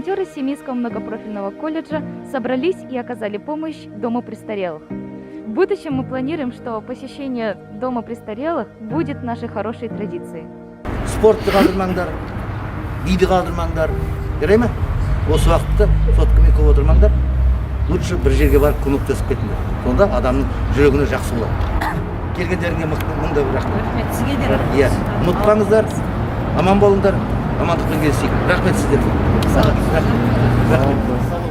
волонтеры Семейского многопрофильного колледжа собрались и оказали помощь Дому престарелых. В будущем мы планируем, что посещение Дома престарелых будет нашей хорошей традицией. Спортты қалдырмаңдар, биді қалдырмаңдар, жарай ма? Осы уақытта соткамен көп отырмаңдар. Лучше бір жерге барып көмектесіп кетіңдер. Сонда адамның жүрегіне жақсы болады. Келгендеріңе мыңда бір рахмет. Рахмет, сізге де рахмет. Иә, ұмытпаңыздар, аман болыңдар, амандықпен келісейік. Рахмет сіздерге. Рахмет.